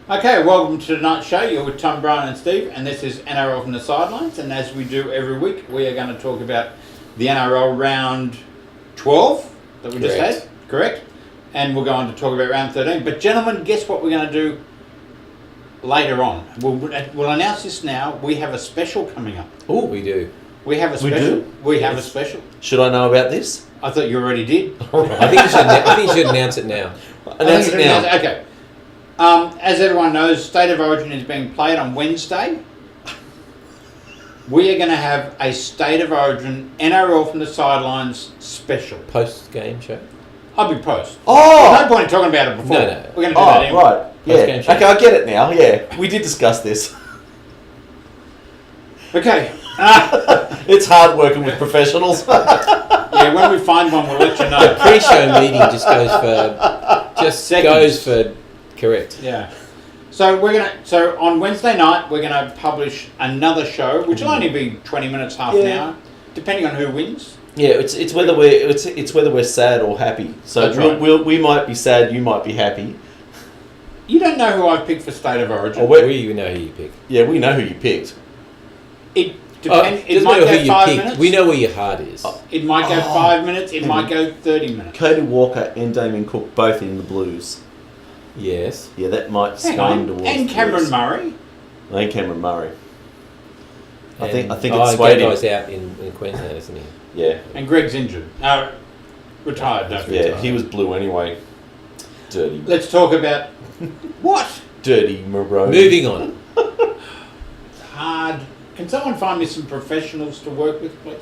Okay, welcome to tonight's show. You're with Tom, Brian and Steve, and this is NRL from the Sidelines. And as we do every week, we are going to talk about the NRL round 12 that we just had, correct? And we'll go on to talk about round 13. But gentlemen, guess what we're going to do later on? We'll announce this now. We have a special coming up. Oh, we do. We have a special. We have a special. Should I know about this? I thought you already did. I think you should announce it now. Announce it now. Okay. As everyone knows, State of Origin is being played on Wednesday. We are going to have a State of Origin NRL from the Sidelines special. Post-game show? I'll be post. Oh! There's no point in talking about it before. No. We're going to do that anyway. Right. Yeah. Show. Okay, I get it now. Yeah. We did discuss this. Okay. It's hard working with professionals. Yeah, when we find one, we'll let you know. The pre-show meeting goes for correct. Yeah. So on Wednesday night we're gonna publish another show, which will only be 20 minutes, half an hour, depending on who wins. Yeah, it's whether we're sad or happy. So we might be sad, you might be happy. You don't know who I've picked for State of Origin. We know who you pick. Yeah, we know who you picked. It depends. It might go 5 minutes. We know where your heart is. It might go 5 minutes. It might go 30 minutes. Cody Walker and Damien Cook both in the Blues. Yes. Yeah, that might swing towards. And Cameron Murray. And Cameron Murray. I think it's swayed him. Guy's out in Queensland, isn't he? Yeah. And Greg's injured. Retired. Yeah, he was blue anyway. Dirty. Let's talk about what? Dirty Moreau. Moving on. It's hard. Can someone find me some professionals to work with, please?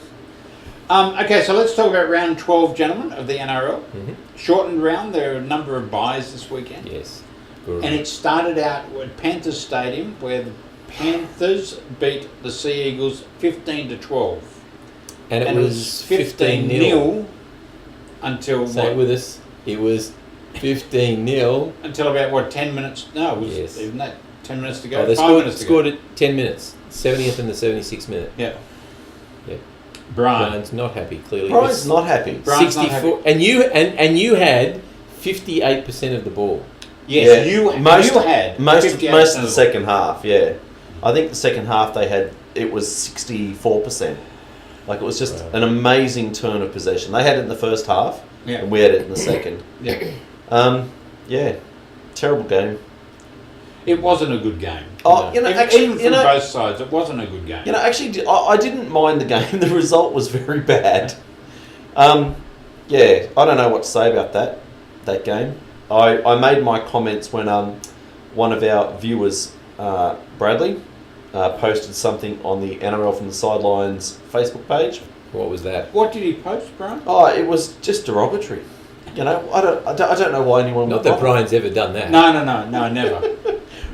Okay, so let's talk about round 12, gentlemen, of the NRL. Mm-hmm. Shortened round. There are a number of byes this weekend. Yes. And it started out at Panthers Stadium, where the Panthers beat the Sea Eagles 15-12. And it was 15-0 until Say it with us. It was 15-0 until about 10 minutes? No, it was yes. Even that 10 minutes to go. They 5 minutes to scored go. it 10 minutes. 70th and the 76th minute. Yeah. Yeah. Brian's not happy. Clearly, Brian's not happy. 64, and you had 58% of the ball. Yes, yeah. you had most of the second half. Yeah, I think the second half it was 64%. Like it was just an amazing turn of possession. They had it in the first half, and we had it in the second. Yeah. Terrible game. It wasn't a good game. Even from both sides, it wasn't a good game. Actually, I didn't mind the game. The result was very bad. I don't know what to say about that game. I made my comments when one of our viewers, Bradley, posted something on the NRL from the Sidelines Facebook page. What was that? What did he post, Brian? Oh, it was just derogatory. I don't know why anyone Not would that Brian's ever done that. No, never.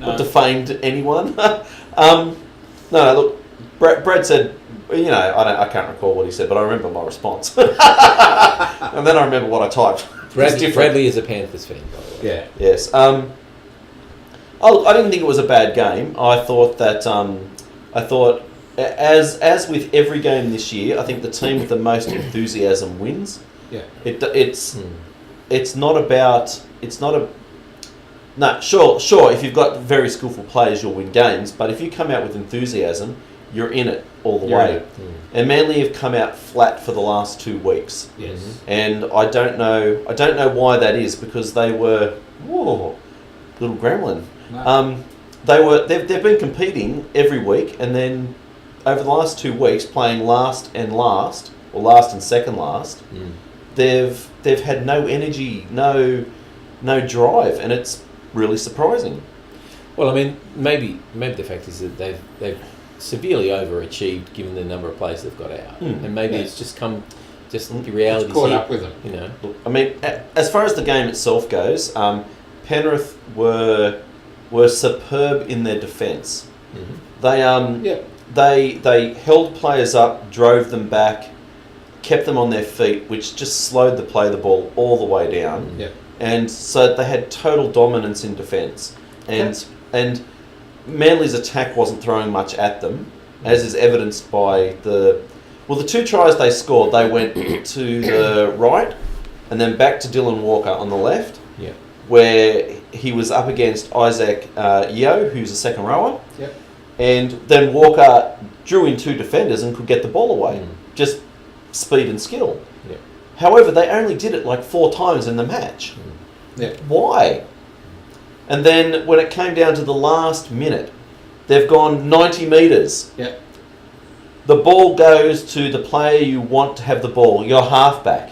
Or defamed anyone. No, look, Brad said, I can't recall what he said, but I remember my response. And then I remember what I typed. Bradley is a Panthers fan, by the way. Yeah. Yes. I didn't think it was a bad game. I thought that, as with every game this year, I think the team with the most enthusiasm wins. Yeah. It's not about... No, sure. If you've got very skillful players, you'll win games. But if you come out with enthusiasm, you're in it all the way. And Manly have come out flat for the last 2 weeks. Yes. And I don't know why that is, because they were little gremlin. Wow. They've been competing every week, and then over the last 2 weeks playing last and second last. They've had no energy, no drive, and it's really surprising. Well, I mean, maybe the fact is that they've severely overachieved given the number of players they've got out, and maybe it's just the reality. It's caught up with them. Look, I mean, as far as the game itself goes, Penrith were superb in their defence. They held players up, drove them back, kept them on their feet, which just slowed the play of the ball all the way down. And so they had total dominance in defence. And Manly's attack wasn't throwing much at them, as is evidenced by the 2 tries they scored. They went to the right and then back to Dylan Walker on the left, where he was up against Isaac Yeo, who's a second rower. Yep. And then Walker drew in 2 defenders and could get the ball away. Just speed and skill. Yep. However, they only did it like 4 times in the match. Yep. Why? And then when it came down to the last minute, they've gone 90 metres. Yep. The ball goes to the player you want to have the ball, your halfback,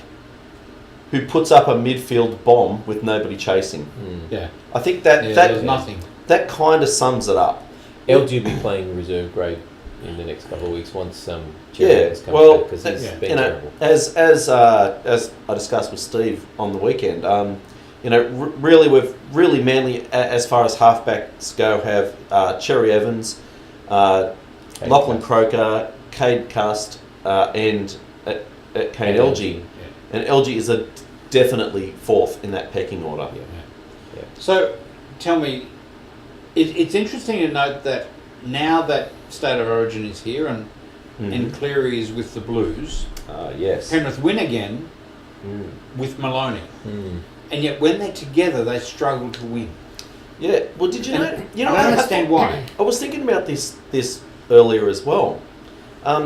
who puts up a midfield bomb with nobody chasing. Yeah. I think that there's nothing. That kind of sums it up. LG will be playing reserve grade in the next couple of weeks once Yeah, comes well, back because he's been terrible. As I discussed with Steve on the weekend, really we've really Manly as far as halfbacks go have Cherry Evans, Lachlan Croker, Cade Cust, and Kane LG. Yeah. And LG is definitely 4th in that pecking order. Yeah. So, tell me, it's interesting to note that now that State of Origin is here and Cleary is with the Blues, yes, Penrith win again with Maloney. And yet when they're together, they struggle to win. Yeah, well, did you know? You know, I don't understand why. I was thinking about this earlier as well.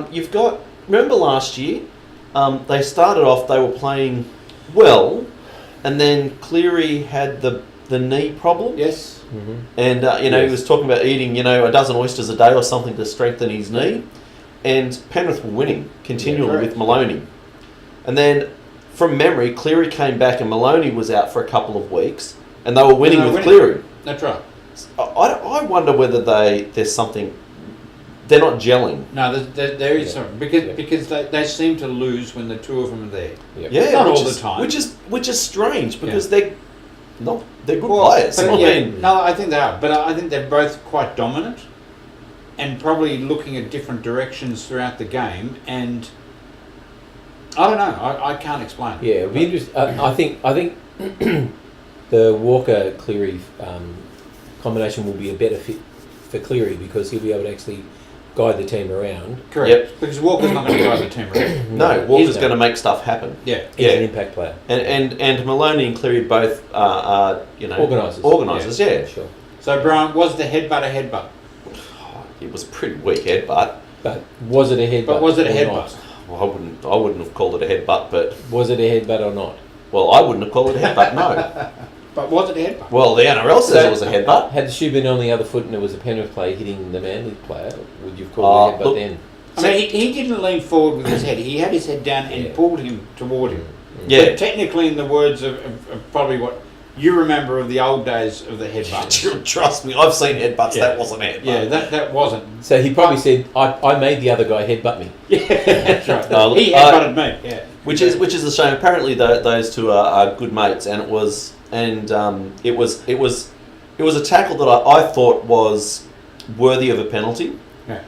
You've got, remember last year, they started off, they were playing well, and then Cleary had the knee problem. Yes. And, he was talking about eating, a dozen oysters a day or something to strengthen his knee. And Penrith were winning continually with Maloney. And then, from memory, Cleary came back and Maloney was out for a couple of weeks, and they were winning with Cleary. That's right. I wonder whether there's something. They're not gelling. No, there is something because they seem to lose when the 2 of them are there. Yeah, not all the time. Which is strange because they're good players. I think they are, but I think they're both quite dominant and probably looking at different directions throughout the game. And I don't know. I can't explain it. Yeah, it'll be interesting. I think the Walker Cleary combination will be a better fit for Cleary because he'll be able to actually guide the team around. Correct. Yep. Because Walker's not going to guide the team around. No, Walker's going to make stuff happen. Yeah. He's an impact player. And Maloney and Cleary both are organisers. Yeah. Sure. So Brian, was the headbutt a headbutt? It was a pretty weak headbutt. But was it a headbutt? But was it a or headbutt? not? Well, I wouldn't have called it a headbutt, but Was it a headbutt or not? well, I wouldn't have called it a headbutt. No. But was it a headbutt? Well, the NRL says it was a headbutt. Had the shoe been on the other foot and it was a Penrith player hitting the Manly player, would you have called it a headbutt then? I mean, he didn't lean forward with his head. He had his head down and pulled him toward him. Yeah. But technically, in the words of probably what you remember of the old days of the headbutt. Trust me, I've seen headbutts. That wasn't a headbutt. Yeah, that wasn't. So he probably said, I made the other guy headbutt me. Yeah, that's right. He headbutted me. Yeah. Which is a shame. Apparently, those two are good mates, and it was a tackle that I thought was worthy of a penalty. Yeah.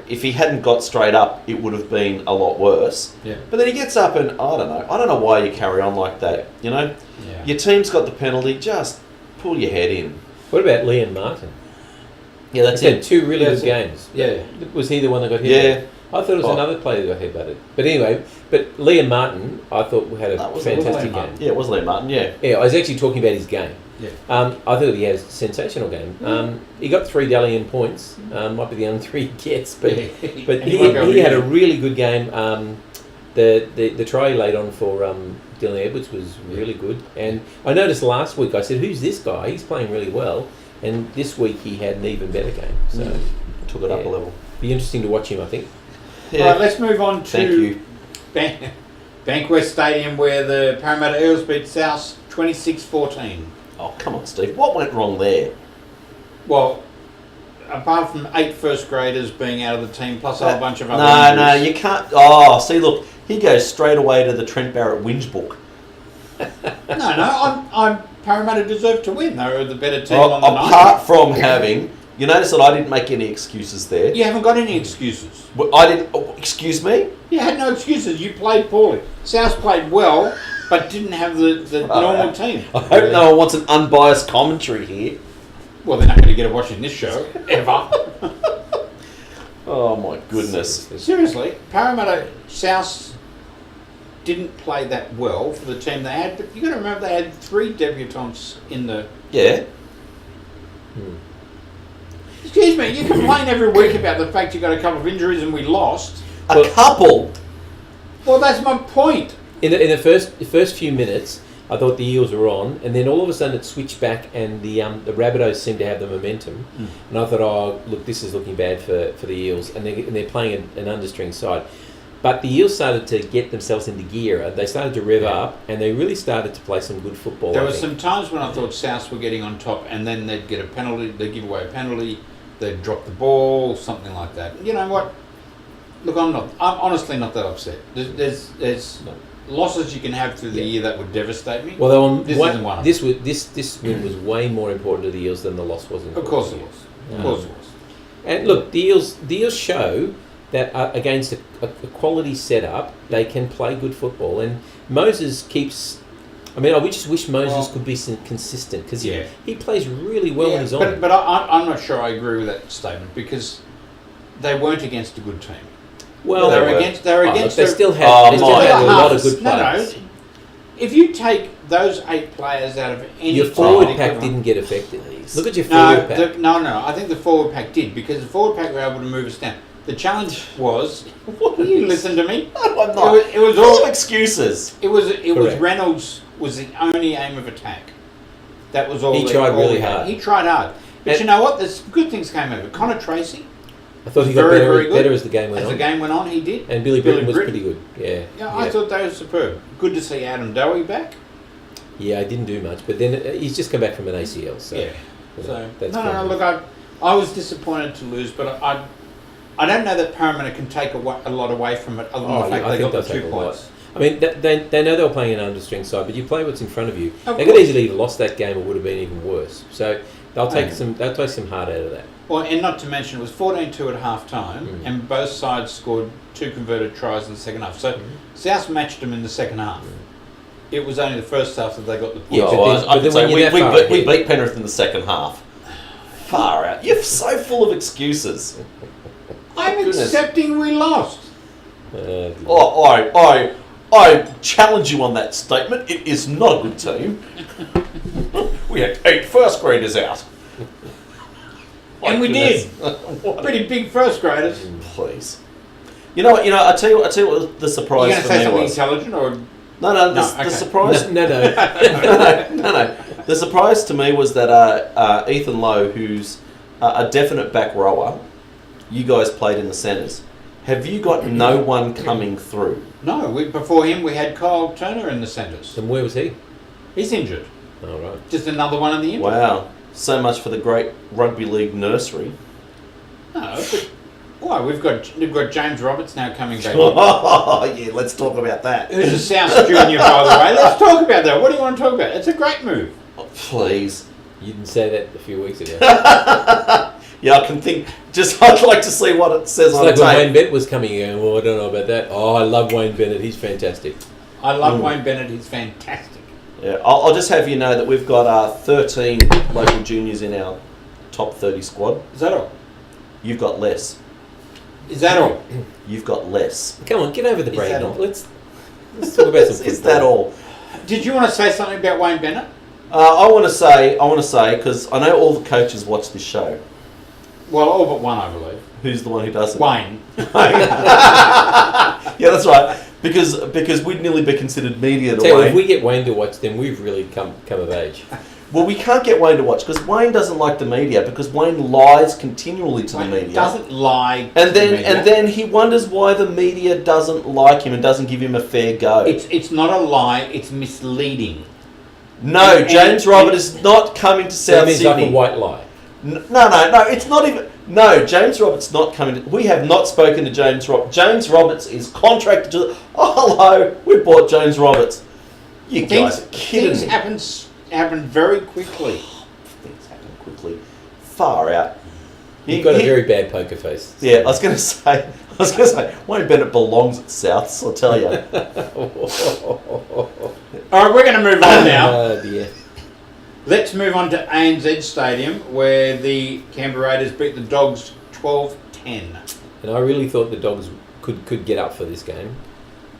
If he hadn't got straight up, it would have been a lot worse. Yeah. But then he gets up and I don't know why you carry on like that. Yeah. Your team's got the penalty. Just pull your head in. What about Liam Martin? Yeah, that's He had it. 2 really good games. Yeah. Was he the one that got hit? Yeah. I thought it was another player that got headbutted. But anyway, Liam Martin, I thought had a fantastic game. Yeah, it was Liam Martin. Yeah. Yeah, I was actually talking about his game. Yeah. I thought he had a sensational game. He got 3 Dalian points. Might be the only 3 he gets, but he had a really good game. The try he laid on for Dylan Edwards was really good. And I noticed last week, I said, who's this guy? He's playing really well. And this week he had an even better game. So took it up a level. Be interesting to watch him, I think. Yeah. All right, let's move on to Bankwest Stadium, where the Parramatta Eels beat South 26-14. Oh, come on, Steve. What went wrong there? Well, apart from 8 first graders being out of the team, plus a whole bunch of other No, you can't. Oh, see, look, he goes straight away to the Trent Barrett whinge book. I'm Parramatta deserved to win. They were the better team on the night. Apart from having... You notice that I didn't make any excuses there. You haven't got any excuses. I didn't... excuse me? You had no excuses. You played poorly. South played well, but didn't have the normal team. I hope no one wants an unbiased commentary here. Well, they're not going to get a watch in this show, ever. Oh, my goodness. Seriously, Parramatta South didn't play that well for the team they had. But you got to remember they had 3 debutants in the. Yeah. Excuse me, you complain every week about the fact you got a couple of injuries and we lost. A couple. Well, that's my point. In the first few minutes, I thought the Eels were on, and then all of a sudden it switched back, and the Rabbitohs seemed to have the momentum. And I thought, oh, look, this is looking bad for the Eels, and they're playing an understring side. But the Eels started to get themselves into gear. They started to rev up, and they really started to play some good football. There were some times when I thought Souths were getting on top, and then they'd get a penalty, they'd give away a penalty, they'd drop the ball, something like that. You know what? Look, I'm honestly not that upset. There's losses you can have through the year that would devastate me. Well, this isn't one. This win was way more important to the Eels than the loss was. Of course it was. Of course it was. And look, the Eels show that against a quality setup, they can play good football. And Moses keeps. I mean, I just wish Moses could be consistent, because he plays really well when he's on. But I'm not sure I agree with that statement, because they weren't against a good team. Well, they were against. They still had a lot of good players. No, if you take those 8 players out of any, your forward pack didn't get affected. Look at your forward pack. No. I think the forward pack did, because the forward pack were able to move us down. The challenge was. You listen to me. No, I'm not. It was all excuses. It was Reynolds was the only aim of attack. That was all. He tried really hard. He tried hard, but you know what? There's good things came out of it. Connor Tracy. I thought he got better as the game went on. As the game went on, he did. And Billy Britton was pretty good. Yeah. I thought they were superb. Good to see Adam Dowie back. Yeah, I didn't do much, but then he's just come back from an ACL. So yeah. That's no. Look, I was disappointed to lose, but I don't know that Parramatta can take a lot away from it, other than the fact they got the 2 points. I mean, they know they were playing an understring side, but you play what's in front of you. They could easily have lost that game, or would have been even worse. So they'll take some heart out of that. Well, and not to mention, it was 14-2 at half-time, and both sides scored 2 converted tries in the second half. So South matched them in the second half. It was only the first half that they got the points. Yeah, we beat Penrith in the second half. Far out. You're so full of excuses. I'm accepting we lost. I challenge you on that statement. It is not a good team. We had 8 first graders out. And we did. Pretty big first graders. Please. You know. I tell you what the surprise. You're going to say something intelligent, or no? The surprise. No. No. The surprise to me was that Ethan Lowe, who's a definite back rower, you guys played in the centres. Have you got no one coming through? No. Before him, we had Kyle Turner in the centres. And where was he? He's injured. Oh, right. Just another one in the injured. Wow. So much for the great rugby league nursery. No, but why? We've got James Roberts now coming back. Oh yeah, let's talk about that. Who's a South junior, by the way. Let's talk about that. What do you want to talk about? It's a great move. Oh, please. You didn't say that a few weeks ago. Yeah, I can think. I'd like to see what it says on the tape. When Wayne Bennett was coming in, well, I don't know about that. Oh, I love Wayne Bennett. He's fantastic. I love Wayne Bennett. He's fantastic. Yeah, I'll just have you know that we've got 13 local juniors in our top 30 squad. Is that all? You've got less. Is that all? You've got less. Come on, get over the break. Let's talk about some football. Is that all? Did you want to say something about Wayne Bennett? I want to say, because I know all the coaches watch this show. Well, all but one, I believe. Who's the one who doesn't? Wayne. Yeah, that's right. Because we'd nearly be considered media to Wayne. If we get Wayne to watch, then we've really come of age. Well, we can't get Wayne to watch because Wayne doesn't like the media, because Wayne lies continually to the media. Doesn't lie. And then he wonders why the media doesn't like him and doesn't give him a fair go. It's not a lie. It's misleading. No, James Robert is not coming to South Sydney. Like a white lie. No, it's not even. No, James Roberts not coming. We have not spoken to James Roberts. James Roberts is contracted to. Oh, hello, we bought James Roberts. You guys are kidding me. Things happen very quickly. Things happen quickly. Far out. You've got a very bad poker face. Yeah, I was going to say, Wayne Bennett belongs at Souths, I'll tell you. All right, we're going to move on now. Oh, dear. Let's move on to ANZ Stadium, where the Canberra Raiders beat the Dogs 12-10. And I really thought the Dogs could get up for this game.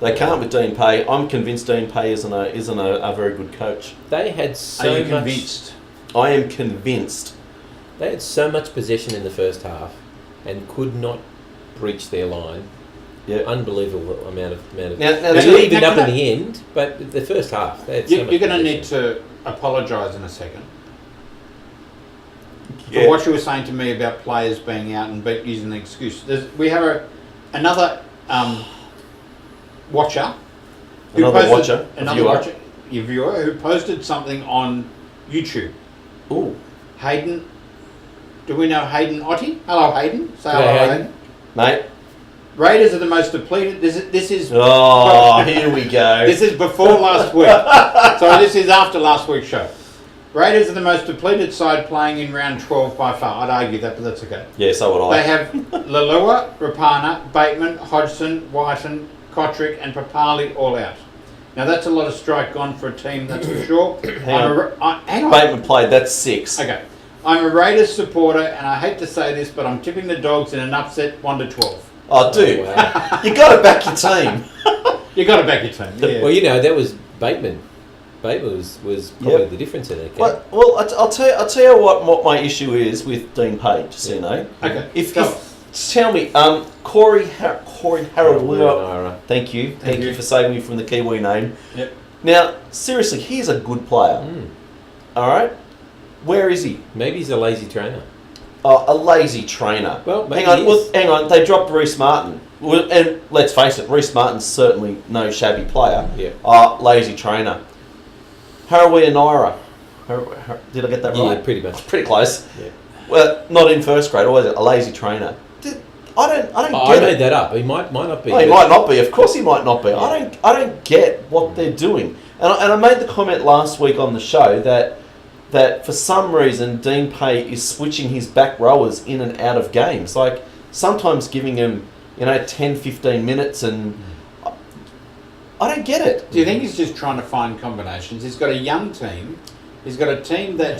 They can't with Dean Pay. I'm convinced Dean Pay isn't a very good coach. They had Are so you much. convinced? I am convinced. They had so much possession in the first half, and could not breach their line. Yeah. Unbelievable amount of. Now, They evened up in the end, but the first half they had so much You're going to possession. need to apologise in a second Yeah. for what you were saying to me about players being out and using the excuse. We have another watcher. Your viewer who posted something on YouTube. Ooh. Hayden. Do we know Hayden Otti? Hello, Hayden. Say G'day, hello, Hayden. Hayden. Mate. Raiders are the most depleted. This is. Oh, here we go. This is before last week. So this is after last week's show. Raiders are the most depleted side playing in round 12 by far. I'd argue that, but that's okay. Yeah, so would I. They have Lalua, Rapana, Bateman, Hodgson, Whiten, Kotrick and Papali all out. Now that's a lot of strike gone for a team, that's for sure. Hang on. Bateman played, that's 6. Okay. I'm a Raiders supporter and I hate to say this, but I'm tipping the Dogs in an upset 1-12. Oh, dude. Oh, wow. You got to back your team. You got to back your team. Yeah. Well, that was Bateman. Bateman was probably the difference in that game. Well, I'll tell you what my issue is with Dean Page, just so you know. Okay. Tell me, Corey Harawira. Thank you you. for saving me from the Kiwi name. Yep. Now, seriously, he's a good player. All right, where is he? Maybe he's a lazy trainer. A lazy trainer. Well, maybe hang on. They dropped Reece Martin, and let's face it, Reece Martin's certainly no shabby player. Yeah. Lazy trainer. Harawira Naira. Did I get that right? Yeah, pretty much. Pretty close. Yeah. Well, not in first grade. Always a lazy trainer. I don't get I it. made that up. He might not be. No, he might not be. Of course, he might not be. Yeah. I don't get what they're doing. And I made the comment last week on the show that for some reason Dean Pay is switching his back rowers in and out of games. Like sometimes giving him 10, 15 minutes, and I don't get it. Do you think he's just trying to find combinations? He's got a young team. He's got a team that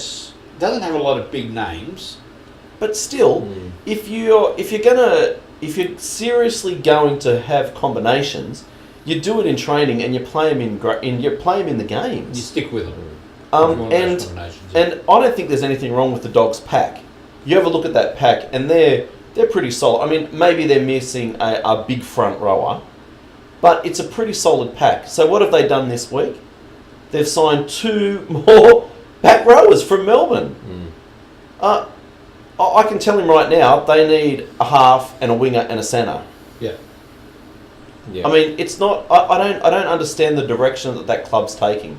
doesn't have a lot of big names. But still, if you're seriously going to have combinations, you do it in training and you play them in the games. You stick with them. And I don't think there's anything wrong with the Dogs pack. You have a look at that pack, and they're pretty solid. I mean, maybe they're missing a big front rower, but it's a pretty solid pack. So what have they done this week? They've signed 2 more back rowers from Melbourne. I can tell him right now they need a half and a winger and a centre. Yeah. I mean, it's not. I don't understand the direction that club's taking.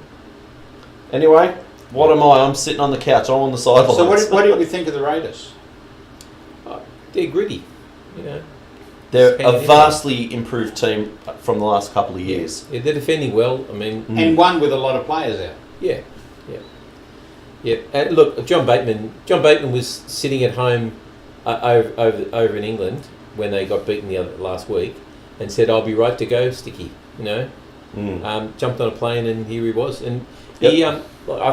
Anyway, what am I? I'm sitting on the couch. I'm on the sidelines. So what do we think of the Raiders? They're gritty. They're a vastly improved team from the last couple of years. Yeah, they're defending well. I mean, and one with a lot of players out. Yeah. Look, John Bateman was sitting at home over in England when they got beaten last week, and said, "I'll be right to go, Sticky." Jumped on a plane, and here he was. And he, I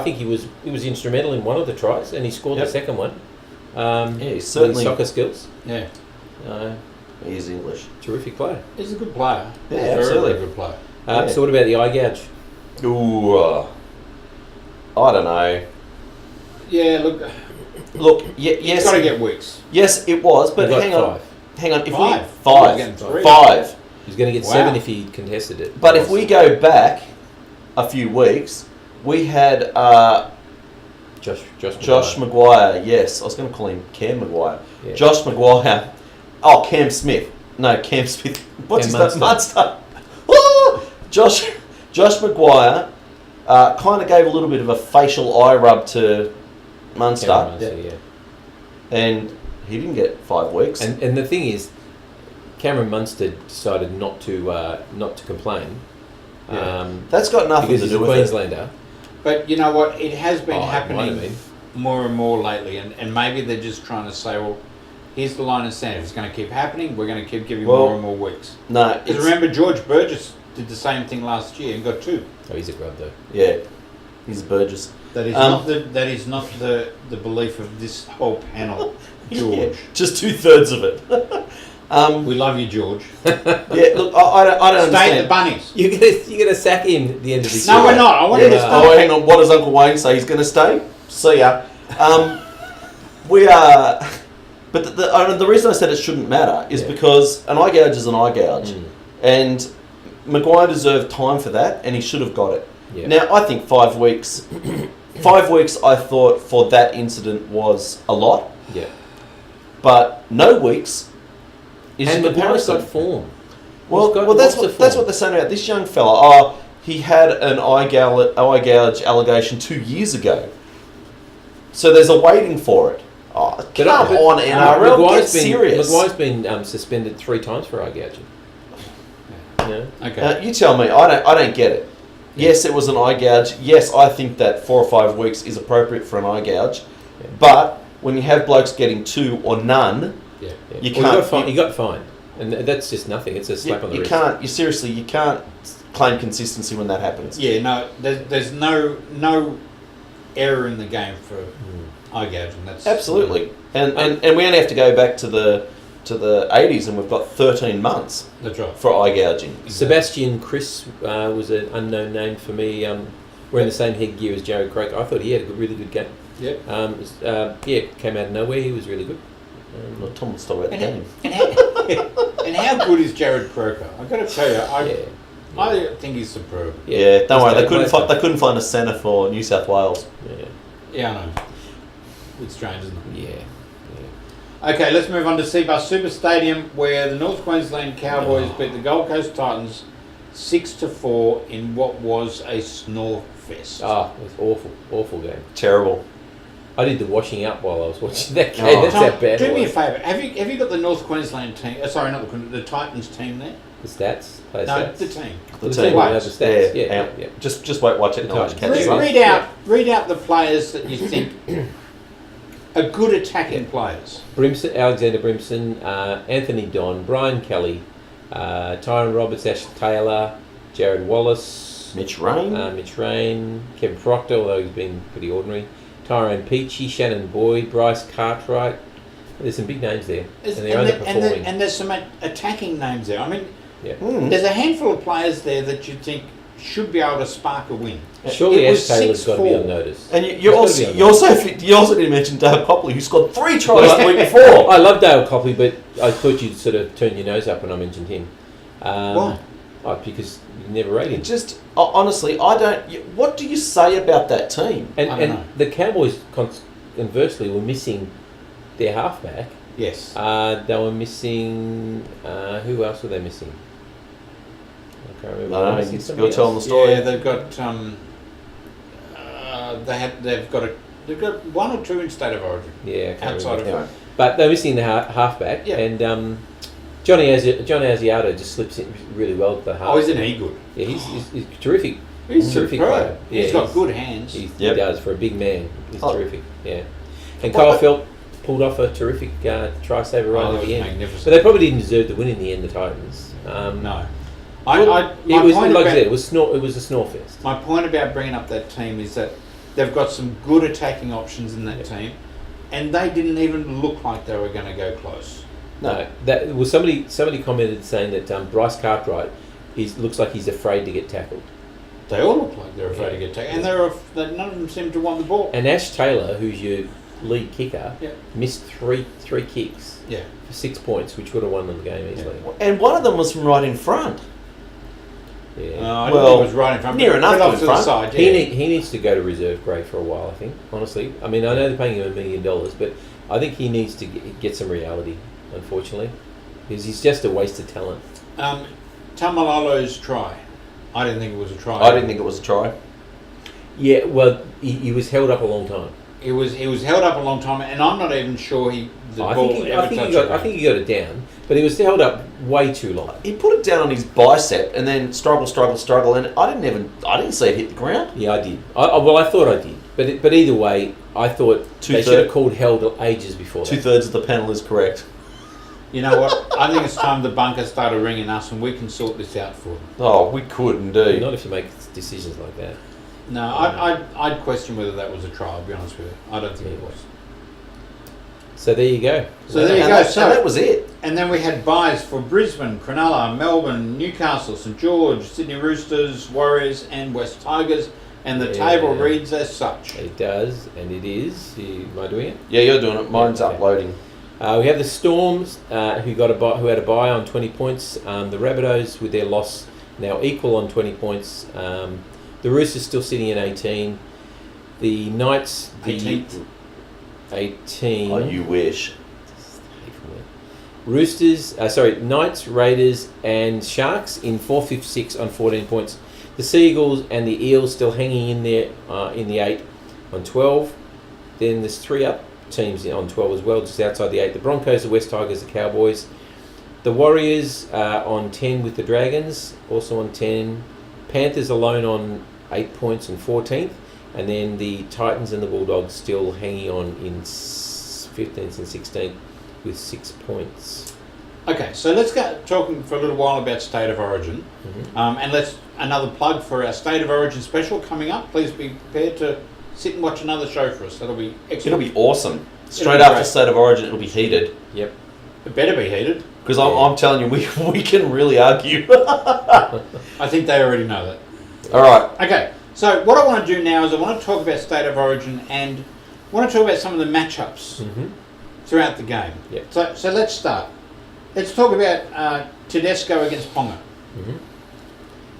think he was instrumental in one of the tries, and he scored the second one. He's certainly soccer skills. Yeah. He's English. Terrific player. He's a good player. Yeah, absolutely. Very good player. So what about the eye gouge? Ooh, I don't know. Yeah, Look. Yes, it's got to get weeks. Yes, it was. But hang on. If five. He's going to get 7 if he contested it. But if we go back a few weeks, we had Josh Maguire. Yes, I was going to call him Cam Maguire. Yeah. Josh Maguire. Oh, Cam Smith. No, Cam Smith. What's his name? Munster. Josh Maguire kind of gave a little bit of a facial eye rub to Munster. Yeah. And he didn't get 5 weeks. And the thing is, Cameron Munster decided not to complain. That's got nothing to do with Queenslander. But you know what? It has been happening more and more lately, and maybe they're just trying to say, well, here's the line of stand. If it's going to keep happening, we're going to keep giving more and more weeks. No. Because remember, George Burgess did the same thing last year and got 2. Oh, he's a grub though. Yeah, he's Burgess. That is not the belief of this whole panel, George. Yeah, just 2/3 of it. We love you, George. Yeah, look, I don't Stay understand. at the Bunnies. You're gonna sack him at the end of this No, year. we're not. I want you to stay. Oh, hang on. What does Uncle Wayne say? He's going to stay? See ya. We are... But the reason I said it shouldn't matter is because an eye gouge is an eye gouge. And Maguire deserved time for that, and he should have got it. Yeah. Now, I think 5 weeks... 5 weeks, I thought, for that incident was a lot. Yeah. But no weeks is And a Maguire's comparison. got form. Well, that's what they're saying about this young fella. Oh, he had an eye gouge allegation 2 years ago. So there's a waiting for it. Oh, come on, NRL, get serious. Maguire's been suspended 3 times for eye gouging. Yeah. Okay. You tell me. I don't get it. Yes, it was an eye gouge. Yes, I think that 4 or 5 weeks is appropriate for an eye gouge. Yeah. But when you have blokes getting 2 or none, you can't. He got fined, and that's just nothing. It's a slap on the wrist. You can't claim consistency when that happens. Yeah, no, there's no error in the game for eye gouging. That's Absolutely. And we only have to go back to the 80s, and we've got 13 months That's right. for eye gouging. Sebastian Chris was an unknown name for me. Wearing the same headgear as Jared Croker. I thought he had a really good game. Yep. Came out of nowhere. He was really good. Well, Tom was talking about the game. And how good is Jared Croker? I've got to tell you, I think he's superb. Yeah, don't worry. They He's couldn't find a centre for New South Wales. Yeah, I know. It's strange, isn't it? Yeah. Okay, let's move on to Seabus Super Stadium, where the North Queensland Cowboys beat the Gold Coast Titans 6-4 in what was a snore fest. Oh, it was awful game. Terrible. I did the washing up while I was watching that game. That's Tom, that bad. do me a favour. Have you got the North Queensland team? Sorry, not the Titans team there. The stats? Player No, stats? the team. The The team. team. Wait. The stats. Yeah. Yeah. Just wait, watch it. The And I'll Titans. catch you up. Read out the players that you think are good attacking players. Brimson, Alexander Brimson, Anthony Don, Brian Kelly, Tyron Roberts, Ash Taylor, Jared Wallace, Mitch Rain. Mitch Rain, Kevin Proctor, although he's been pretty ordinary, Tyrone Peachy, Shannon Boyd, Bryce Cartwright. There's some big names there, and they're underperforming. And there's some attacking names there. I mean, Mm. there's a handful of players there that you think should be able to spark a win. Surely It Ash was Taylor's got to be 6-4. on notice. And you also didn't mention Dale Copley, who scored 3 tries the week before. I love Dale Copley, but I thought you'd sort of turn your nose up when I mentioned him. Why? Because you never rate him. Just honestly, I don't. What do you say about that team? I don't know. And the Cowboys, conversely, were missing their halfback. Yes. They were missing. Who else were they missing? I can't remember. No, Were they missing you're somebody telling the else? story. Yeah, they've got they've got 1 or 2 in State of Origin. Yeah, I can't Outside remember. of But they're missing the halfback, Yeah. and John Asiata just slips in really well at the half. Oh, isn't he good? Yeah, he's terrific. He's a terrific superb. player. Yeah, He's got good hands. He Yep. does for a big man. He's Oh. terrific. Yeah, and Well, Kyle Felt pulled off a terrific try saver right that at was the end. magnificent. But they probably didn't deserve the win in the end. The Titans. No. It was like I said, it was a snore fest. My point about bringing up that team is that they've got some good attacking options in that team, and they didn't even look like they were going to go close. No, that was somebody commented saying that Bryce Cartwright looks like he's afraid to get tackled. They all look like they're afraid to get taken, and none of them seem to want the ball. And Ash Taylor, who's your lead kicker, Yeah. missed three kicks Yeah. for 6 points, which would have won them the game easily. And one of them was from right in front. Yeah. I didn't think it was right in front. near but enough off in to the front. side. He Yeah. needs to go to reserve grade for a while, I think, honestly. I mean, I know they're paying him $1 million, but I think he needs to get some reality, unfortunately, because he's just a waste of talent. Tamalolo's try. I didn't think it was a try. I didn't think it was a try. Yeah, well, he was held up a long time. He was held up a long time, and I'm not even sure I think he got it down, but he was held up way too long. He put it down on his bicep and then struggle, and I didn't see it hit the ground. Yeah, I did. I thought I did, but either way, I thought they should have called held ages before. 2/3 of the panel is correct. You know what? I think it's time the bunker started ringing us, and we can sort this out for them. Oh, we could indeed. Not if you make decisions like that. No, I'd question whether that was a try. I'll be honest with you. I don't think it was. So there you go. So there you go. So that was it. And then we had byes for Brisbane, Cronulla, Melbourne, Newcastle, St George, Sydney Roosters, Warriors and West Tigers. And the table reads as such. It does, and it is. Am I doing it? Yeah, you're doing it. Mine's uploading. We have the Storms, who had a bye on 20 points. The Rabbitohs with their loss now equal on 20 points. The Roosters still sitting in 18. The Knights, 18th. 18. Oh, you wish. Knights, Raiders and Sharks in 4th, 5th, 6th on 14 points. The Seagulls and the Eels still hanging in there in the 8 on 12. Then there's 3 up teams on 12 as well, just outside the 8. The Broncos, the West Tigers, the Cowboys. The Warriors on 10 with the Dragons, also on 10. Panthers alone on 8 points and 14th. And then the Titans and the Bulldogs still hanging on in 15th and 16th with 6 points. Okay, so let's get talking for a little while about State of Origin. And let's another plug for our State of Origin special coming up. Please be prepared to sit and watch another show for us. That'll be excellent. It'll be awesome. Straight after State of Origin, it'll be heated. Yep. It better be heated. Because I'm telling you, we can really argue. I think they already know that. All right. Okay, so what I want to do now is I want to talk about State of Origin and I want to talk about some of the matchups throughout the game. Yep. So let's start. Let's talk about Tedesco against Ponga.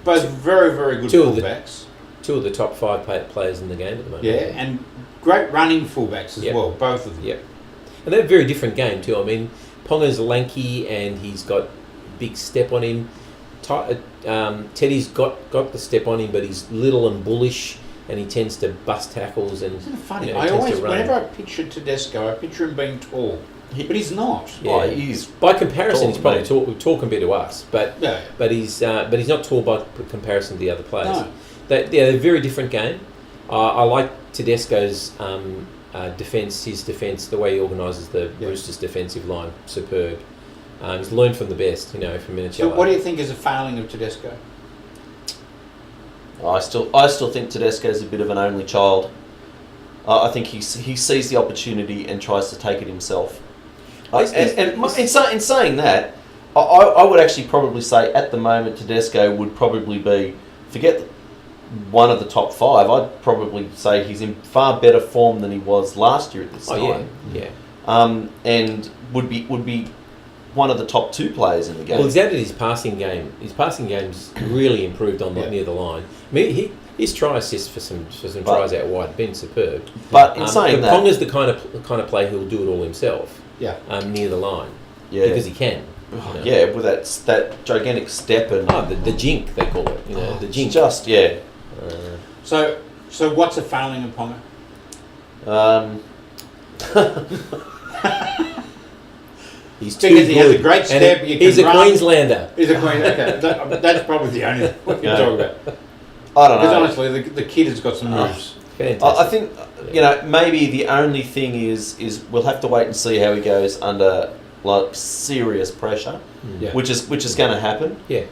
Both very, very good fullbacks. Two of the top 5 players in the game at the moment. Yeah, and great running fullbacks as well, both of them. Yep. And they're a very different game too. I mean, Ponga's lanky and he's got big step on him. Teddy's got the step on him, but he's little and bullish, and he tends to bust tackles. And isn't it funny? I always, whenever I picture Tedesco, I picture him being tall, but he's not. Yeah, oh, he's by comparison, he's probably tall compared to us, but he's not tall by comparison to the other players. No. They're a very different game. I like Tedesco's defence, his defence, the way he organises the Roosters' defensive line, superb. He's learned from the best, from Minicello. So what do you think is a failing of Tedesco? I still think Tedesco's a bit of an only child. I think he sees the opportunity and tries to take it himself. In saying that, I would actually probably say at the moment Tedesco would probably be, forget one of the top 5, I'd probably say he's in far better form than he was last year at this time. Yeah. And would be one of the top 2 players in the game. Well, he's added his passing game. His passing game's really improved on near the line. I mean, his try assist for some tries out wide have been superb. But in saying that, Ponga's the kind of player who'll do it all himself. Yeah. Near the line. Yeah. Because he can. Yeah, with that gigantic step and the jink they call it. The jink. Just So what's a failing of Ponga? He's too because he has a good. great step. And he's a Queenslander. He's a Queenslander. Okay, that's probably the only thing we can talk about. I don't know. Because honestly, the kid has got some moves. Fantastic. I think maybe the only thing is we'll have to wait and see how he goes under serious pressure, which is going to happen. Yeah.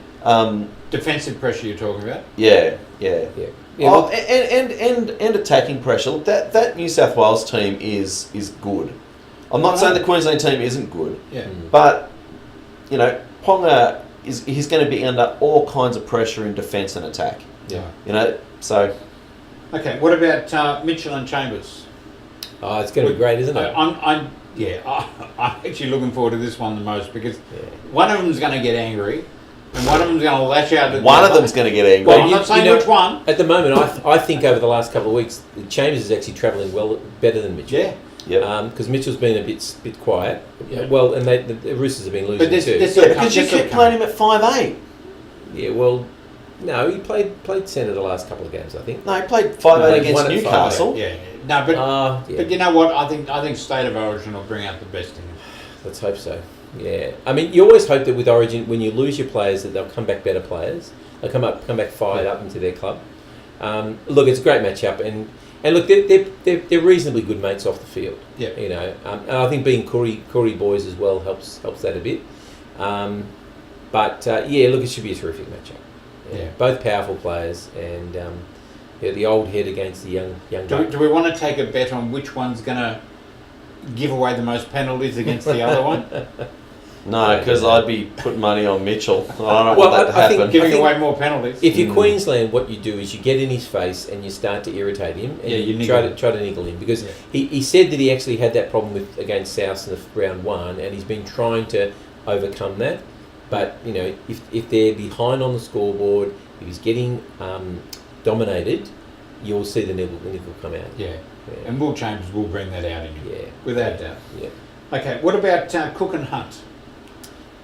Defensive pressure you're talking about. Yeah. Yeah, and attacking pressure. Look, that New South Wales team is good. I'm not saying the Queensland team isn't good. Yeah. But Ponga he's going to be under all kinds of pressure in defence and attack. Yeah. So. Okay. What about Mitchell and Chambers? Oh, it's going to be great, isn't it? I'm actually looking forward to this one the most because one of them's going to get angry. And one of them's going to lash out. One of them's going to get angry. Well, I'm not saying which one. At the moment, I think over the last couple of weeks, Chambers is actually travelling better than Mitchell. Yeah. Because Mitchell's been a bit quiet. Yeah. Well, and the Roosters have been losing too. Because you kept playing him at 5'8". Yeah, well, no, he played centre the last couple of games, I think. No, he played 5'8" against Newcastle. Yeah. No, but you know what? I think State of Origin will bring out the best in him. Let's hope so. Yeah, I mean, you always hope that with Origin, when you lose your players, that they'll come back better players. They'll come back fired up into their club. Look, it's a great matchup, and look, they're reasonably good mates off the field. Yeah, and I think being Corey boys as well helps that a bit. But look, it should be a terrific matchup. Yeah, both powerful players, and the old head against the young. Do we want to take a bet on which one's going to give away the most penalties against the other one? No, because I'd be putting money on Mitchell. I don't know Well, what that I think happened. Giving away more penalties. If you're Queensland, what you do is you get in his face and you start to irritate him, and you try to niggle him, because he said that he actually had that problem against South in the round 1, and he's been trying to overcome that. But you know, if they're behind on the scoreboard, if he's getting dominated, you'll see the niggle come out. Yeah. And Will Chambers will bring that out in him. Yeah, without doubt. Yeah. Okay, what about Cook and Hunt?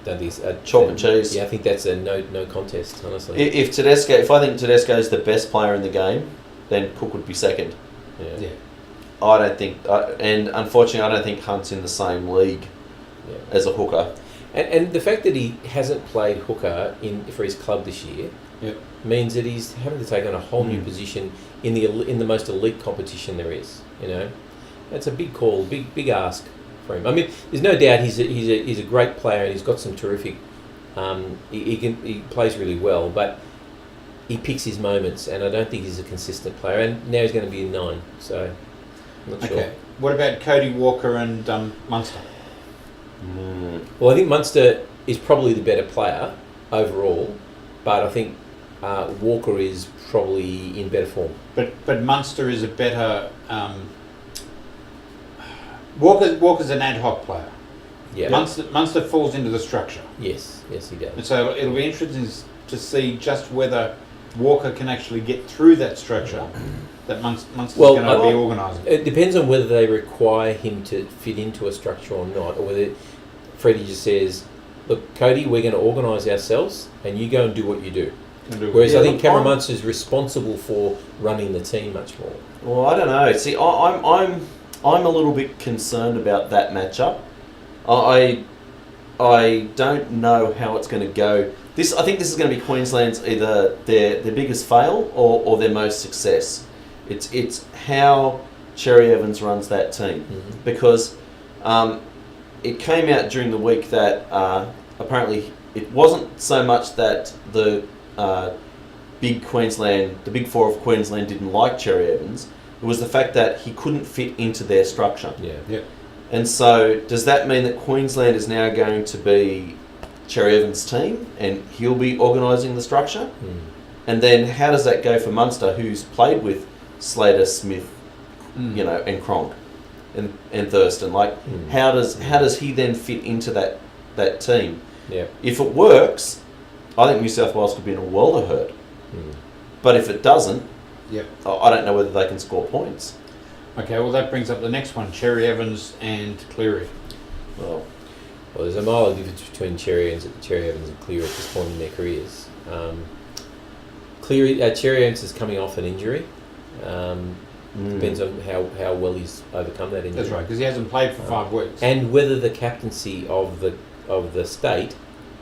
Don't think it's Chalk and cheese. Yeah, I think that's a no contest, honestly. If I think Tedesco is the best player in the game, then Cook would be second. Yeah. I don't think, and unfortunately, I don't think Hunt's in the same league as a hooker. And the fact that he hasn't played hooker for his club this year means that he's having to take on a whole new position in the most elite competition there is. You know, that's a big call, big ask for him. I mean, there's no doubt he's a great player and he's got some terrific. He plays really well, but he picks his moments, and I don't think he's a consistent player. And now he's going to be in 9, so I'm not sure. Okay, what about Cody Walker and Munster? Well, I think Munster is probably the better player overall, but I think Walker is probably in better form. But Munster is a better. Walker's an ad hoc player. Yeah. Munster falls into the structure. Yes, he does. And so it'll be interesting to see just whether Walker can actually get through that structure that Munster's going to be organising. It depends on whether they require him to fit into a structure or not, or whether Freddie just says, look, Cody, we're going to organise ourselves and you go and do what you do. Whereas I think Cameron Munster is responsible for running the team much more. Well, I don't know. See, I'm a little bit concerned about that matchup. I don't know how it's going to go. I think this is going to be Queensland's either their biggest fail or their most success. It's how Cherry Evans runs that team, because it came out during the week that apparently it wasn't so much that the big four of Queensland didn't like Cherry Evans. It was the fact that he couldn't fit into their structure. Yeah. And so, does that mean that Queensland is now going to be Cherry Evans' team and he'll be organising the structure? And then how does that go for Munster, who's played with Slater, Smith, and Cronk and Thurston? How does he then fit into that team? Yeah. If it works, I think New South Wales could be in a world of hurt. But if it doesn't, I don't know whether they can score points. Okay, well that brings up the next one, Cherry Evans and Cleary. Well, there's a mile of difference between Cherry Evans and Cleary at this point in their careers. Cherry Evans is coming off an injury. Depends on how well he's overcome that injury. That's right, because he hasn't played for 5 weeks. And whether the captaincy of the state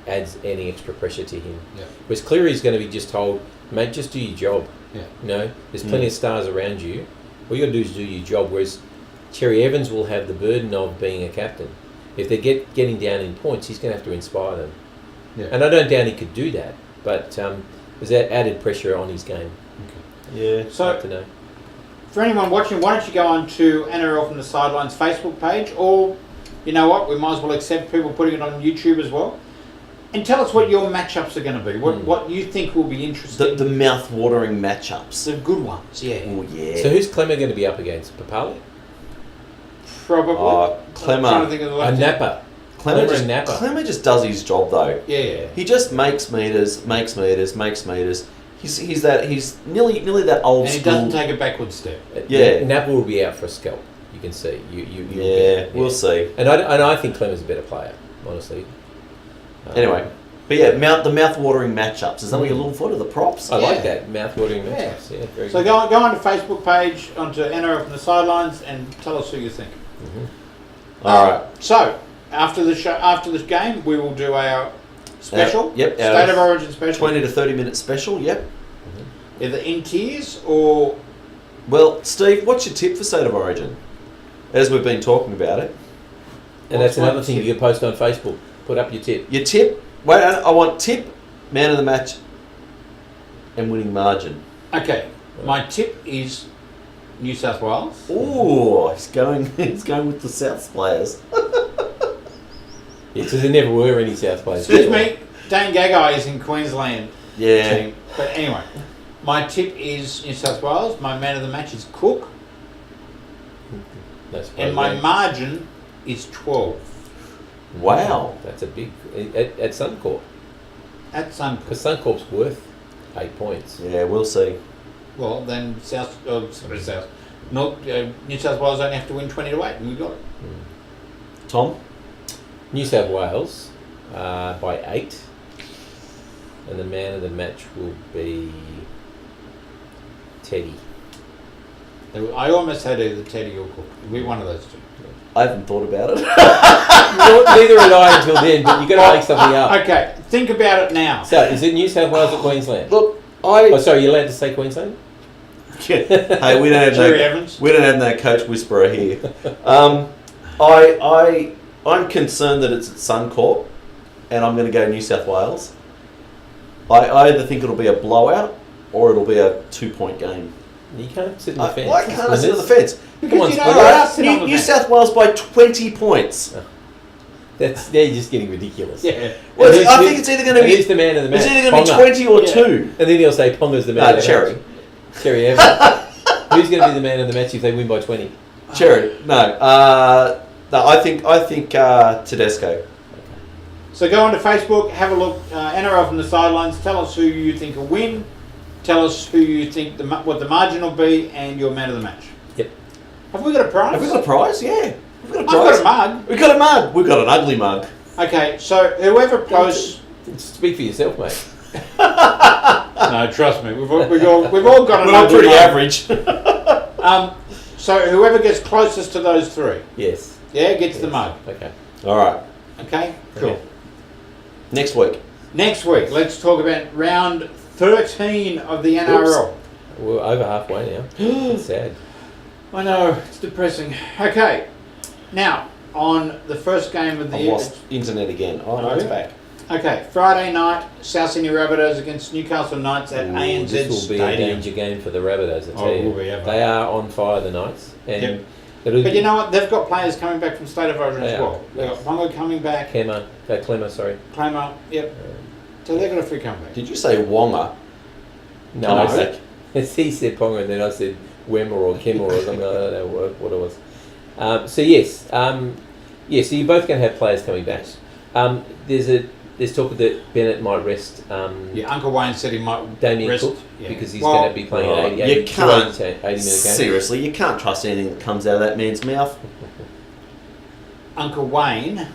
adds any extra pressure to him. Yeah. Whereas Cleary's going to be just told, mate, just do your job. Yeah. You know, there's plenty of stars around you. All you got to do is do your job. Whereas Cherry Evans will have the burden of being a captain. If they're getting down in points, he's going to have to inspire them. Yeah. And I don't doubt he could do that, but there's that added pressure on his game. Okay. Yeah. So, hard to know. For anyone watching, why don't you go on to NRL from the Sidelines Facebook page, or you know what, we might as well accept people putting it on YouTube as well, and tell us what your matchups are going to be. What you think will be interesting. The mouth-watering matchups. The good ones, yeah. Oh yeah. So who's Clemmer going to be up against? Papali? Probably. Clemmer. I'm trying to think of the left. Napa. Clemmer just does his job though. Yeah. He just makes meters. He's nearly that old And he school. doesn't take a backward step. Yeah. Napa will be out for a scalp. You can see. We'll see. And I think Clemmer's a better player, honestly. Anyway, but yeah, the mouth-watering matchups. Is that what you're looking for, to the props? I like that, mouth-watering matchups. Yeah, very so good. go on to Facebook page, onto NRL from the Sidelines, and tell us who you think. All right. So after this game, we will do our special. State of Origin special. 20 to 30 minute special. Yep. Either in tears or. Well, Steve, what's your tip for State of Origin? As we've been talking about it. And that's another thing you can post on Facebook. Put up your tip. Your tip. Wait, I want tip, man of the match, and winning margin. Okay, my tip is New South Wales. Oh, he's going with the South players. Yeah, because there never were any South players. Excuse me, Dane Gagai is in Queensland. Yeah. Team. But anyway, my tip is New South Wales. My man of the match is Cook. And my margin is 12. Wow. That's a big... At Suncorp. At Suncorp. Because Suncorp's worth 8 points. Yeah, we'll see. Well, then New South Wales only have to win 20-8, and we got it. Tom? New South Wales by 8. And the man of the match will be Teddy. I almost had either Teddy or Cook. It'll be one of those two. I haven't thought about it. Neither had I until then, but you've got to make something up. Okay, think about it now. So, is it New South Wales or Queensland? Look, Oh, sorry, you're allowed to say Queensland? Hey, we don't have Jerry Evans. We don't have no coach whisperer here. I'm concerned that it's at Suncorp, and I'm going to go New South Wales. I either think it'll be a blowout or it'll be a 2-point game. You can't sit on the fence. Why can't I sit on the fence? Because you know New South Wales by 20 points. They're just getting ridiculous. Yeah. Well, I think it's either going to be... Who's the man of the match? It's either going to be 20 or 2. And then he'll say Ponga's the man of the Cherry. match. Cherry Evans. Who's going to be the man of the match if they win by 20? Cherry. No. I think Tedesco. So go onto Facebook, have a look. NRL from the sidelines. Tell us who you think will win. Tell us who you think what the margin will be, and your man of the match. Yep. Have we got a prize? Have we got a prize? Yeah. We've got a I've prize. got a mug. We've got a mug. We've got an ugly mug. Okay, so whoever posts... Speak for yourself, mate. No, trust me. We've all got an We're all ugly pretty mug. average. So whoever gets closest to those three, Yes. gets the mug. Okay. All right. Okay, cool. Okay. Next week. Next week, let's talk about round 13 of the NRL. We're over halfway now. It's sad. I know, it's depressing. Okay, now, on the first game of the I've lost internet again. Oh, no, it's back. Okay, Friday night, South Sydney Rabbitohs against Newcastle Knights at ANZ This will be a Stadium. danger game for the Rabbitohs, I tell it you. will be ever. They are on fire, the Knights. And But you know what? They've got players coming back from State of Origin They as well. They've got Pongo coming back, Clemmer, sorry. Clamer, yep. So they've got a free comeback. Did you say Wonga? No, No. I said, he said Ponga, and then I said Wemmer or Kimmer or something. I don't know what it was. So yes, so you're both going to have players coming back. There's talk that Bennett might rest. Uncle Wayne said he might Damien rest Cook because he's going to be playing an 80 you can't. 80 minute game. Seriously, you can't trust anything that comes out of that man's mouth. Uncle Wayne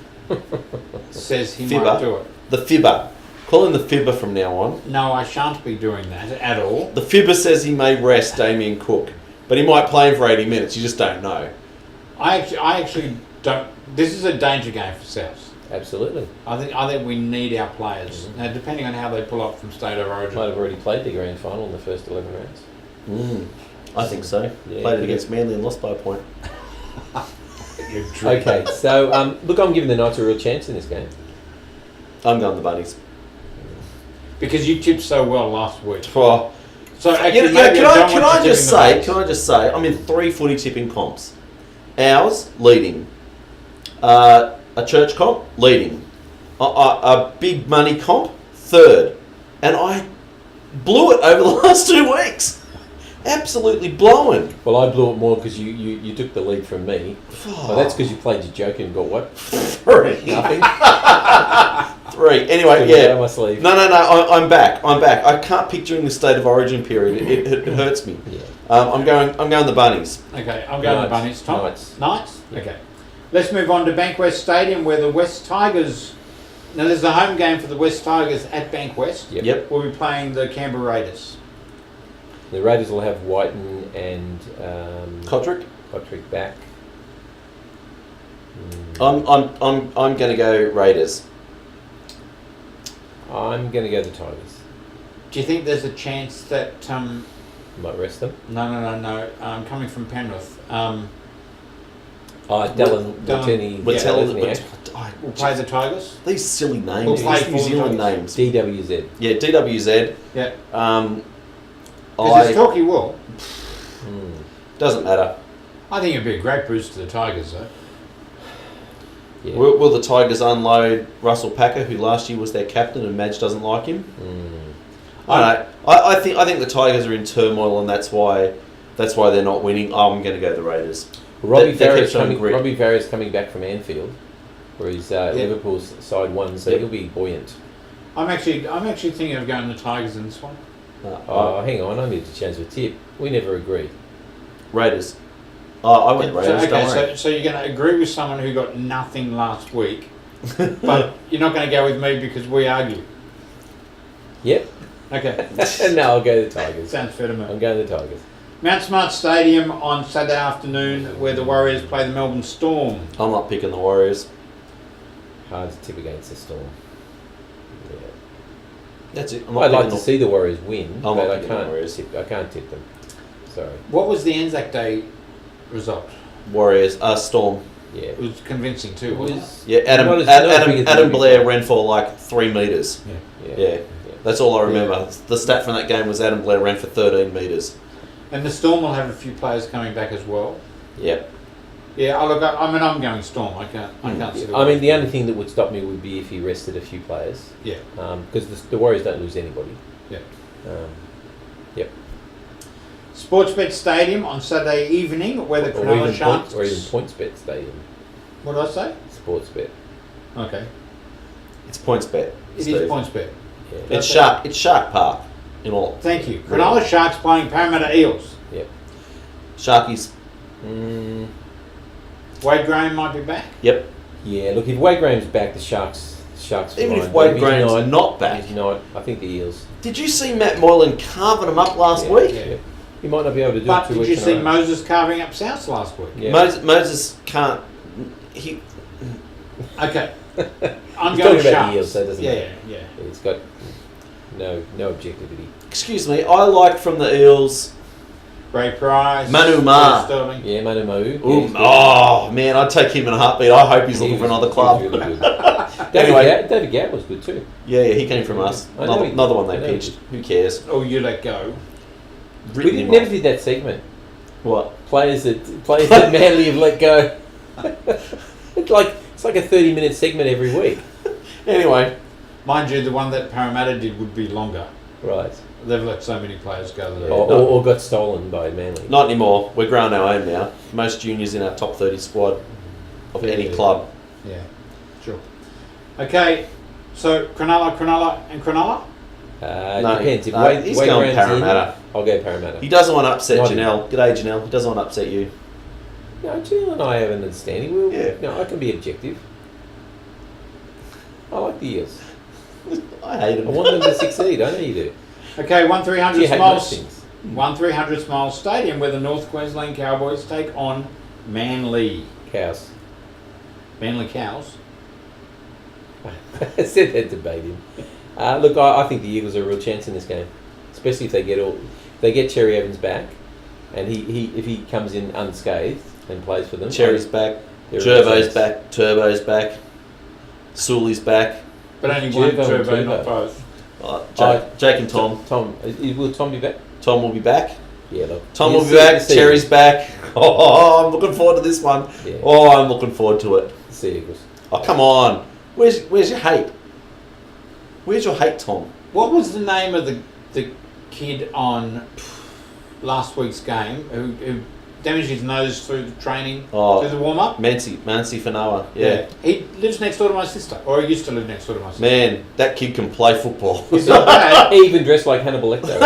says he Fibber. might do it. The fibber. Call him the fibber from now on. No, I shan't be doing that at all. The fibber says he may rest Damien Cook, but he might play him for 80 minutes. You just don't know. I actually don't. This is a danger game for Souths. Absolutely. I think we need our players. Now, depending on how they pull up from State of Origin. Might have already played the grand final in the first 11 rounds. I think so. Yeah, Played it against Manly and lost by a point. Okay, so look, I'm giving the Knights a real chance in this game. I'm going the Bunnies. Because you tipped so well last week. Oh. So actually, Can I just say, I'm in 3 footy tipping comps. Ours, leading. A church comp, leading. A big money comp, 3rd. And I blew it over the last 2 weeks. Absolutely blowing. Well, I blew it more because you took the lead from me. Well, that's because you played your joke and got what? 3. Nothing. 3. Anyway, yeah. My sleeve. No. I'm back. I can't pick during the State of Origin period. It hurts me. Yeah. I'm going the Bunnies. Okay, I'm going the Bunnies. Tom? Knights. Knights? Yeah. Okay. Let's move on to Bankwest Stadium where the West Tigers... Now, there's a home game for the West Tigers at Bankwest. Yep. We'll be playing the Canberra Raiders. The Raiders will have Whiten and Kotrick back. I'm going to go Raiders. I'm going to go the Tigers. Do you think there's a chance that... Might rest them. No. Coming from Penrith. Dylan Watini. We'll play the Tigers. These silly names. We'll play These New Zealand names. DWZ. Yeah, DWZ. Yeah. Because there's talk he will. Doesn't matter. I think it'd be a great boost to the Tigers, though. Yeah. Will the Tigers unload Russell Packer, who last year was their captain, and Madge doesn't like him? I don't know. I think the Tigers are in turmoil, and that's why they're not winning. I'm going to go the Raiders. Robbie Farah's coming back from Anfield, where he's Liverpool's side one, so he'll be buoyant. I'm actually thinking of going the Tigers in this one. Hang on, I need to change the tip. We never agreed. Raiders. I went Raiders. So you're going to agree with someone who got nothing last week, but you're not going to go with me because we argue. Yep. Okay. No, I'll go the Tigers. Sounds fair to me. I'm going the Tigers. Mount Smart Stadium on Saturday afternoon, where the Warriors play the Melbourne Storm. I'm not picking the Warriors. Hard to tip against the Storm. Yeah. That's it. I'd like to see the Warriors win, I'm but not I picking the Warriors. can't tip them. Sorry. What was the Anzac Day result? Warriors. Storm. Yeah. It was convincing too, wasn't it? Yeah, Adam Blair ran for like 3 metres. Yeah. That's all I remember. Yeah. The stat from that game was Adam Blair ran for 13 metres. And the Storm will have a few players coming back as well. Yep. Yeah, I'm going Storm. I can't see. I mean, the only thing that would stop me would be if he rested a few players. Yeah. Because the Warriors don't lose anybody. Yeah. Yep. Sportsbet Stadium on Saturday evening, where the Cronulla Sharks... Or even PointsBet Stadium. What did I say? Sportsbet. Okay. It's PointsBet. It is PointsBet. Yeah. It's Shark Park. In all. Thank you. Cronulla Sharks playing Parramatta Eels. Yep. Sharkies. Wade Graham might be back. Yep. Yeah. Look, if Wade Graham's back, the Sharks. Even if Wade Graham's not back, he's not. I think the Eels. Did you see Matt Moylan carving them up last week? Yeah. He might not be able to do but it 2 did weeks you see in a row. Moses carving up South last week? Yeah. Moses can't. He. Okay. I'm He's going talking about Sharks. the Eels, so it doesn't matter. Yeah. He's got no objectivity. Excuse me. I like from the Eels. Ray Price. Manu Ma. Sterling. Yeah, Manu Ma'u. Oh man, I'd take him in a heartbeat. I hope he's looking for another club. Really good. Anyway, David Gatt was good too. Yeah, he came from us. Another one they pitched. Who cares? Oh, you let go. We never did that segment. What? Players that Manly have let go. It's like a 30-minute segment every week. Anyway, mind you, the one that Parramatta did would be longer. Right. They've let so many players go. Yeah. Or got stolen by Manly. Not anymore. We're growing our own now. Most juniors in our top 30 squad of any club. Yeah, sure. Okay, so Cronulla. No, depends. If Wade he's going Parramatta. I'll go Parramatta. He doesn't want to upset Janelle. G'day, Janelle. He doesn't want to upset you. No, Janelle and I have an understanding. Yeah. No, I can be objective. I like the Eels. I hate him. I want them to succeed. I know you do. Okay, 1300 You hate most Smiles. things. 1300 Smiles Stadium, where the North Queensland Cowboys take on Manly. Cows. Manly Cows. I said that to bait him. Look, I think the Eagles are a real chance in this game, especially if they get Cherry Evans back, and if he comes in unscathed and plays for them. Cherry's back. Turbo's back. Turbo's back. Sully's back. But only one Turbo, not both. Jake and Tom. Will Tom be back? Tom will be back. Yeah, look. Tom will be back. Cherry's back. Oh, I'm looking forward to this one. Yeah. Oh, I'm looking forward to it. See Eagles. Oh, come on. Where's your hate? Where's your hate, Tom? What was the name of the kid on last week's game who damaged his nose through the training, through the warm-up? Mancy Fanoa. Yeah. He lives next door to my sister, or he used to live next door to my sister. Man, that kid can play football. He's not bad. He even dressed like Hannibal Lecter.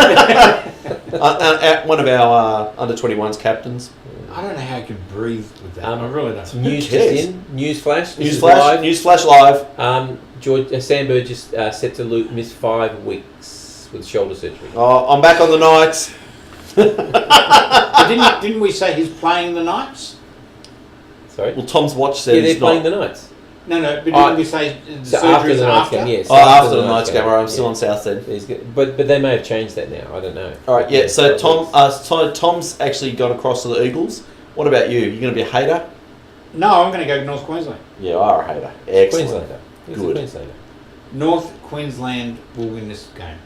One of our under-21s captains. I don't know how I can breathe with that. I really don't. News just in. Newsflash. Newsflash live. Sam Burgess set to miss 5 weeks with shoulder surgery. Oh, I'm back on the Knights. Didn't we say he's playing the Knights? Sorry? Well, Tom's watch said they're playing the Knights. No, but didn't we say the surgery after the Knights after? game? Yes. After the Knights game. All right, I'm still on South End. But they may have changed that now. I don't know. All right, yeah. So Tom's actually got across to the Eagles. What about you? You going to be a hater? No, I'm going to go North Queensland. Yeah, you are a hater. Excellent. Queenslander. Good. Queenslander. North Queensland will win this game.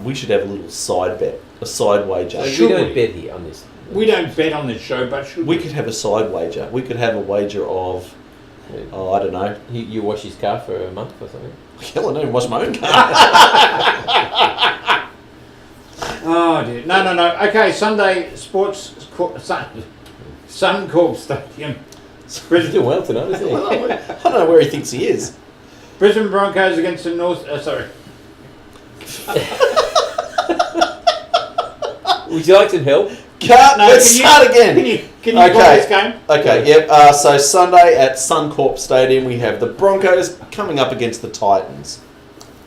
We should have a little side bet, a side wager. We don't bet here on this. We don't bet on this show, but should We could have a side wager. We could have a wager of, I don't know. You wash his car for a month or something? Hell, I don't even wash my own car. Oh dear. No. Okay, Sunday Suncorp Stadium. He's doing well tonight, isn't he? I don't know where he thinks he is. Brisbane Broncos against the North. Sorry. Would you like some help? Let's start again. Can you call this game? Okay, yep. So Sunday at Suncorp Stadium, we have the Broncos coming up against the Titans.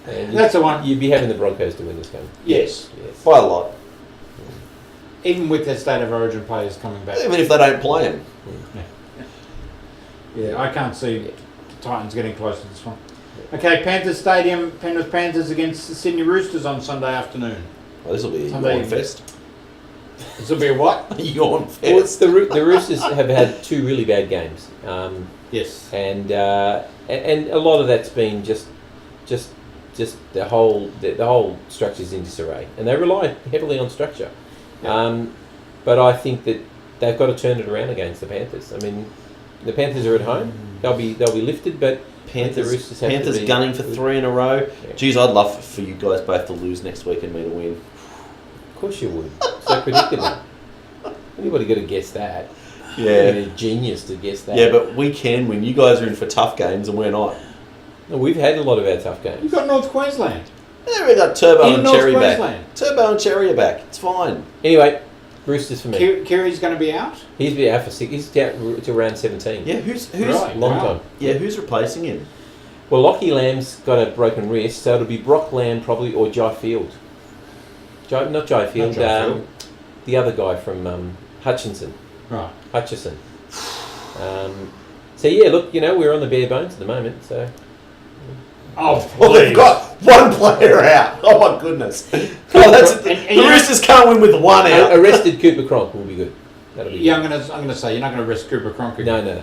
And That's the one. You'd be having the Broncos to win this game. Yes. By a lot. Even with their State of Origin players coming back. Even if they don't play him. Yeah, I can't see the Titans getting close to this one. Okay, Panthers Stadium, Penrith Panthers against the Sydney Roosters on Sunday afternoon. Well, this will be a Sunday yawn fest. This will be a what? Yawn Well, fest. the Roosters have had 2 really bad games. Yes. And a lot of that's been just the whole structure's in disarray, and they rely heavily on structure. Yeah. But I think that they've got to turn it around against the Panthers. I mean, the Panthers are at home; they'll be lifted, but the Roosters have to be gunning for 3 in a row. Yeah. Geez, I'd love for you guys both to lose next week and me to win. Of course you would. So predictable. Anybody got to guess that? Yeah. You're a genius to guess that. Yeah, but we can win. You guys are in for tough games and we're not. No, we've had a lot of our tough games. You've got North Queensland. Yeah, we got Turbo In and North Cherry Queensland. back. Turbo and Cherry are back. It's fine. Anyway, Roosters for me. Kiri's going to be out? He's been out for 6. He's down to round 17. Yeah, who's Right. Long Wow. time. Yeah, who's replacing him? Well, Lockie Lamb's got a broken wrist, so it'll be Brock Lamb probably, or Jai Field. Not Jai Field. The other guy from Hutchinson. Right. Hutchison. So yeah, look, we're on the bare bones at the moment. So Oh, Well, they've got one player out. Oh my goodness. Oh, that's And the Roosters can't win with one out. arrested Cooper Cronk will be good. That'll be Yeah, good. I'm gonna say you're not gonna risk Cooper Cronk again. No.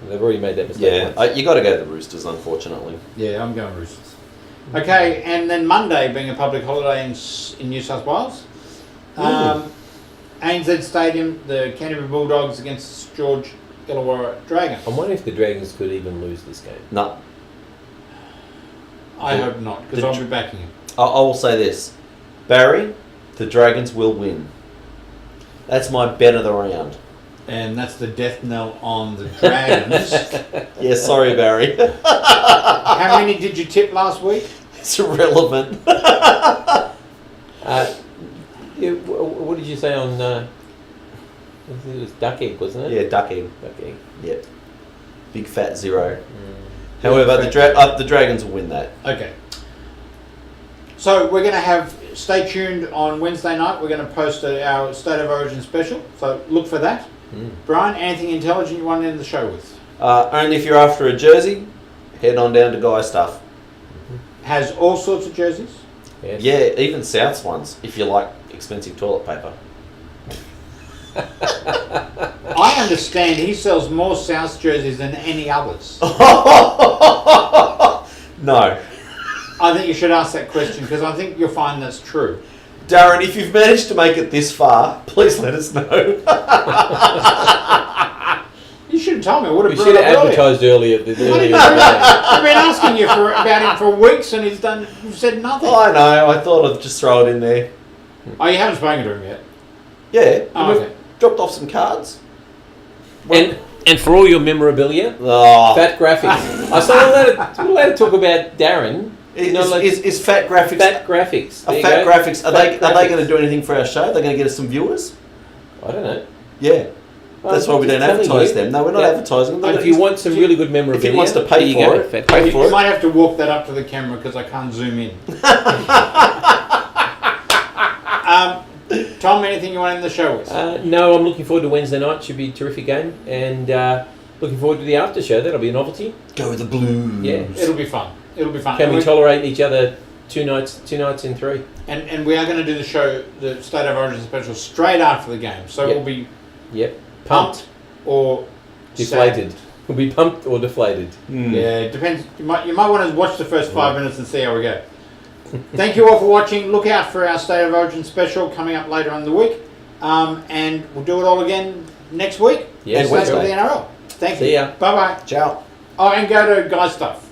They've already made that mistake. Yeah, once. you got to go to the Roosters, unfortunately. Yeah, I'm going Roosters. Okay, and then Monday being a public holiday in New South Wales. ANZ Stadium, the Canterbury Bulldogs against George Illawarra Dragons. I'm wondering if the Dragons could even lose this game. No. I hope not, because I'll be backing him. I will say this. Barry, the Dragons will win. That's my bet of the round. And that's the death knell on the Dragons. Yeah, sorry, Barry. How many did you tip last week? It's irrelevant. What did you say on? It was duck egg, wasn't it? Yeah, duck egg. Duck egg. Yep. Big fat 0. However, the Dragons will win that. Okay. So we're going to have, stay tuned on Wednesday night. We're going to post our State of Origin special. So look for that. Brian, anything intelligent you want to end the show with? Only if you're after a jersey, head on down to Guy Stuff. Has all sorts of jerseys. Yes. Yeah, even South's ones, if you like expensive toilet paper. I understand he sells more South jerseys than any others. No. I think you should ask that question because I think you'll find that's true. Darren, if you've managed to make it this far, please let us know. You should have told me. I would have We brought should it have up advertised earlier. I've been asking you about him for weeks and you've said nothing. I know, I thought I'd just throw it in there. Oh, you haven't spoken to him yet? Yeah, Oh, we've okay. dropped off some cards. And for all your memorabilia, Oh. fat graphics. I saw we're allowed to talk about Darren. Is Fat Graphics... Fat graphics. There you Fat go. Graphics, are they Graphics. going to do anything for our show? Are they going to get us some viewers? I don't know. Yeah. That's why we just don't telling advertise you. them. No, we're not advertising them. But if you want some really good memorabilia, if he wants to pay there you for go. it, Fat pay graphics. for You might have to walk that up to the camera because I can't zoom in. Tom, anything you want to end the show with? No, I'm looking forward to Wednesday night. Should be a terrific game. And looking forward to the after show. That'll be a novelty. Go with the Blues. Yeah. It'll be fun. Can we tolerate each other two nights in 3? And we are going to do the show, the State of Origin special, straight after the game. So Yep. we'll be Yep. pumped or Deflated. sad. We'll be pumped or deflated. Yeah, it depends. You might want to watch the first 5 minutes and see how we go. Thank you all for watching. Look out for our State of Origin special coming up later on in the week. And we'll do it all again next week. Yes, Thanks for the NRL. Thank you. See ya. Bye bye. Ciao. Oh, and go to Guy Stuff.